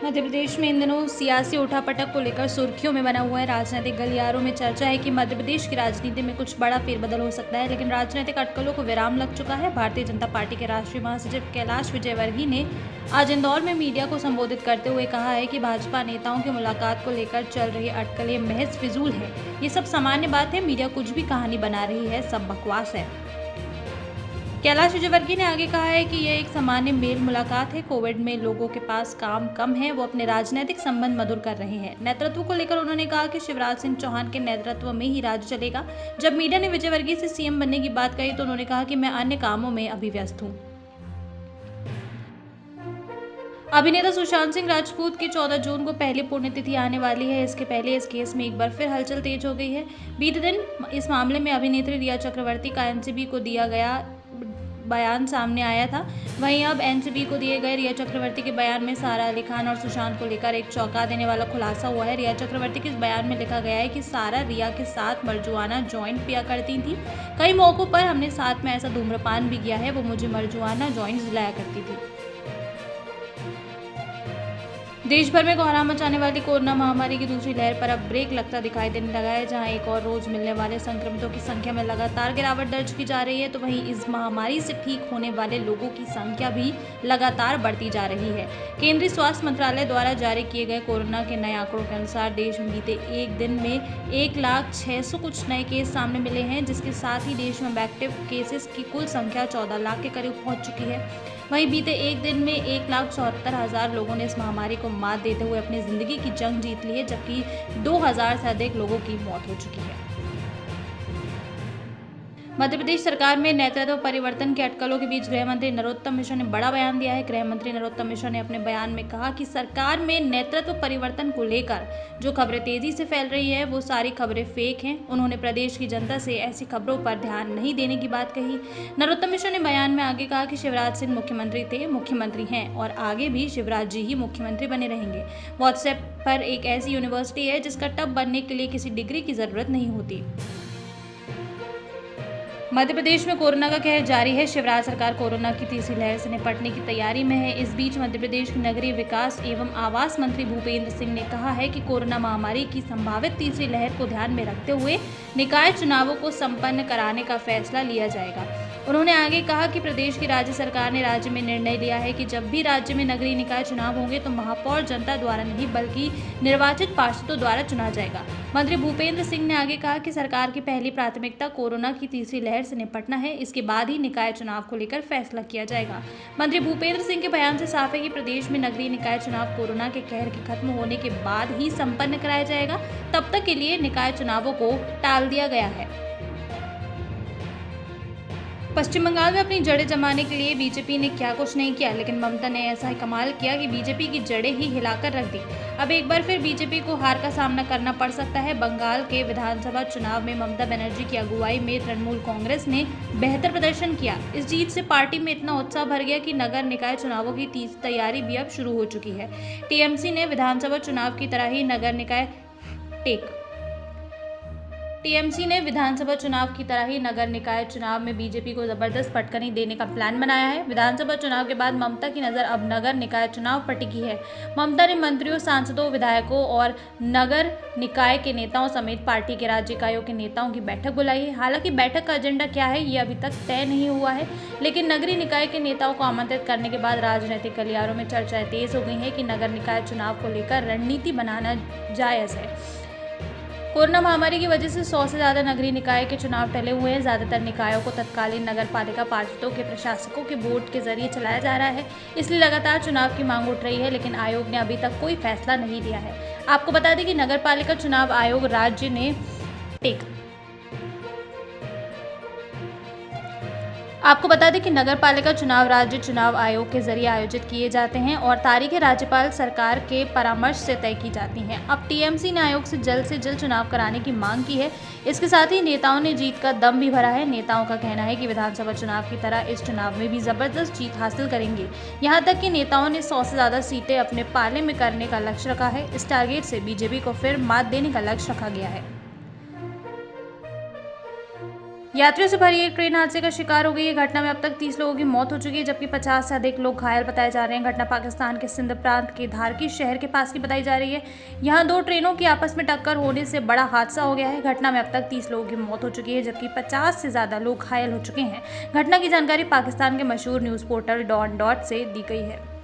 मध्य प्रदेश में इन दिनों सियासी उठापटक को लेकर सुर्खियों में बना हुआ है। राजनीतिक गलियारों में चर्चा है कि मध्य प्रदेश की राजनीति में कुछ बड़ा फेरबदल हो सकता है, लेकिन राजनीतिक अटकलों को विराम लग चुका है। भारतीय जनता पार्टी के राष्ट्रीय महासचिव कैलाश विजयवर्गीय ने आज इंदौर में मीडिया को संबोधित करते हुए कहा है कि भाजपा नेताओं की मुलाकात को लेकर चल रही अटकलें महज फिजूल है। ये सब सामान्य बात है, मीडिया कुछ भी कहानी बना रही है, सब बकवास है। कैलाश विजयवर्गीय ने आगे कहा है कि यह एक सामान्य मेल मुलाकात है। कोविड में लोगों के पास काम कम है, वो अपने राजनीतिक संबंध मधुर कर रहे हैं। नेतृत्व को लेकर उन्होंने कहा कि शिवराज सिंह चौहान के नेतृत्व में ही राज्य चलेगा। जब मीडिया ने विजयवर्गीय से सीएम बनने की बात कही तो उन्होंने कहा कि मैं अन्य कामों में अभी व्यस्त हूँ। अभिनेता सुशांत सिंह राजपूत की 14 जून को पहली पुण्यतिथि आने वाली है। इसके पहले इस केस में एक बार फिर हलचल तेज हो गई है। बीते दिन इस मामले में अभिनेत्री रिया चक्रवर्ती का एनसीबी को दिया गया बयान सामने आया था। वहीं अब एनसीबी को दिए गए रिया चक्रवर्ती के बयान में सारा अली खान और सुशांत को लेकर एक चौंका देने वाला खुलासा हुआ है। रिया चक्रवर्ती के इस बयान में लिखा गया है कि सारा रिया के साथ मरजुआना जॉइंट पिया करती थी। कई मौकों पर हमने साथ में ऐसा धूम्रपान भी किया है। वो मुझे मरजुआना जॉइंट दिलाया करती थी। देश भर में कोहराम मचाने वाली कोरोना महामारी की दूसरी लहर पर अब ब्रेक लगता दिखाई देने लगा है। जहां एक और रोज मिलने वाले संक्रमितों की संख्या में लगातार गिरावट दर्ज की जा रही है, तो वहीं इस महामारी से ठीक होने वाले लोगों की संख्या भी लगातार बढ़ती जा रही है। केंद्रीय स्वास्थ्य मंत्रालय द्वारा जारी किए गए कोरोना के नए आंकड़ों के अनुसार देश में बीते एक दिन में 1,06,000 कुछ नए केस सामने मिले हैं, जिसके साथ ही देश में एक्टिव केसेस की कुल संख्या 14 लाख के करीब पहुंच चुकी है। वहीं बीते एक दिन में 1,74,000 लोगों ने इस महामारी को मात देते हुए अपनी जिंदगी की जंग जीत ली है, जबकि 2,000 से अधिक लोगों की मौत हो चुकी है। मध्य प्रदेश सरकार में नेतृत्व परिवर्तन के अटकलों के बीच गृह मंत्री नरोत्तम मिश्रा ने बड़ा बयान दिया है। गृह मंत्री नरोत्तम मिश्रा ने अपने बयान में कहा कि सरकार में नेतृत्व परिवर्तन को लेकर जो खबरें तेजी से फैल रही है वो सारी खबरें फेक हैं। उन्होंने प्रदेश की जनता से ऐसी खबरों पर ध्यान नहीं देने की बात कही। नरोत्तम मिश्रा ने बयान में आगे कहा कि शिवराज सिंह मुख्यमंत्री थे, मुख्यमंत्री हैं और आगे भी शिवराज जी ही मुख्यमंत्री बने रहेंगे। व्हाट्सएप पर एक ऐसी यूनिवर्सिटी है जिसका टब बनने के लिए किसी डिग्री की जरूरत नहीं होती। मध्य प्रदेश में कोरोना का कहर जारी है। शिवराज सरकार कोरोना की तीसरी लहर से निपटने की तैयारी में है। इस बीच मध्य प्रदेश के नगरीय विकास एवं आवास मंत्री भूपेंद्र सिंह ने कहा है कि कोरोना महामारी की संभावित तीसरी लहर को ध्यान में रखते हुए निकाय चुनावों को संपन्न कराने का फैसला लिया जाएगा। उन्होंने आगे कहा कि प्रदेश की राज्य सरकार ने राज्य में निर्णय लिया है कि जब भी राज्य में नगरीय निकाय चुनाव होंगे तो महापौर जनता द्वारा नहीं बल्कि निर्वाचित पार्षदों द्वारा चुना जाएगा। मंत्री भूपेंद्र सिंह ने आगे कहा कि सरकार की पहली प्राथमिकता कोरोना की तीसरी लहर से निपटना है, इसके बाद ही निकाय चुनाव को लेकर फैसला किया जाएगा। मंत्री भूपेंद्र सिंह के बयान से साफ है कि प्रदेश में नगरीय निकाय चुनाव कोरोना के कहर के खत्म होने के बाद ही संपन्न कराया जाएगा। तब तक के लिए निकाय चुनावों को टाल दिया गया है। पश्चिम बंगाल में अपनी जड़ें जमाने के लिए बीजेपी ने क्या कुछ नहीं किया, लेकिन ममता ने ऐसा ही कमाल किया कि बीजेपी की जड़ें ही हिलाकर रख दी। अब एक बार फिर बीजेपी को हार का सामना करना पड़ सकता है। बंगाल के विधानसभा चुनाव में ममता बनर्जी की अगुवाई में तृणमूल कांग्रेस ने बेहतर प्रदर्शन किया। इस जीत से पार्टी में इतना उत्साह भर गया कि नगर निकाय चुनावों की तैयारी भी अब शुरू हो चुकी है। टीएमसी ने विधानसभा चुनाव की तरह ही नगर निकाय चुनाव में बीजेपी को जबरदस्त फटकनी देने का प्लान बनाया है। विधानसभा चुनाव के बाद ममता की नजर अब नगर निकाय चुनाव पर टिकी है। ममता ने मंत्रियों, सांसदों, विधायकों और नगर निकाय के नेताओं समेत पार्टी के राज्य इकाइयों के नेताओं की बैठक बुलाई है। हालांकि बैठक का एजेंडा क्या है ये अभी तक तय नहीं हुआ है, लेकिन नगरीय निकाय के नेताओं को आमंत्रित करने के बाद राजनीतिक गलियारों में चर्चाएं तेज हो गई है कि नगर निकाय चुनाव को लेकर रणनीति बनाना जायज है। कोरोना महामारी की वजह से 100 से ज़्यादा नगरीय निकाय के चुनाव टले हुए हैं। ज़्यादातर निकायों को तत्कालीन नगर पालिका पार्षदों के प्रशासकों के वोट के जरिए चलाया जा रहा है, इसलिए लगातार चुनाव की मांग उठ रही है, लेकिन आयोग ने अभी तक कोई फैसला नहीं लिया है। आपको बता दें कि नगर पालिका चुनाव आयोग राज्य ने आपको बता दें कि नगर पालिका चुनाव राज्य चुनाव आयोग के जरिए आयोजित किए जाते हैं और तारीखें राज्यपाल सरकार के परामर्श से तय की जाती हैं। अब टीएमसी ने आयोग से जल्द चुनाव कराने की मांग की है। इसके साथ ही नेताओं ने जीत का दम भी भरा है। नेताओं का कहना है कि विधानसभा चुनाव की तरह इस चुनाव में भी जबरदस्त जीत हासिल करेंगे। यहाँ तक कि नेताओं ने 100 से ज़्यादा सीटें अपने पाले में करने का लक्ष्य रखा है। इस टारगेट से बीजेपी को फिर मात देने का लक्ष्य रखा गया है। यात्रियों से भरी एक ट्रेन हादसे का शिकार हो गई है। घटना में अब तक 30 लोगों की मौत हो चुकी है, जबकि 50 से अधिक लोग घायल बताए जा रहे हैं। घटना पाकिस्तान के सिंध प्रांत के धारकी शहर के पास की बताई जा रही है। यहाँ दो ट्रेनों की आपस में टक्कर होने से बड़ा हादसा हो गया है। घटना में अब तक 30 लोगों की मौत हो चुकी है, जबकि 50 से ज़्यादा लोग घायल हो चुके हैं। घटना की जानकारी पाकिस्तान के मशहूर न्यूज़ पोर्टल डॉन डॉट से दी गई है।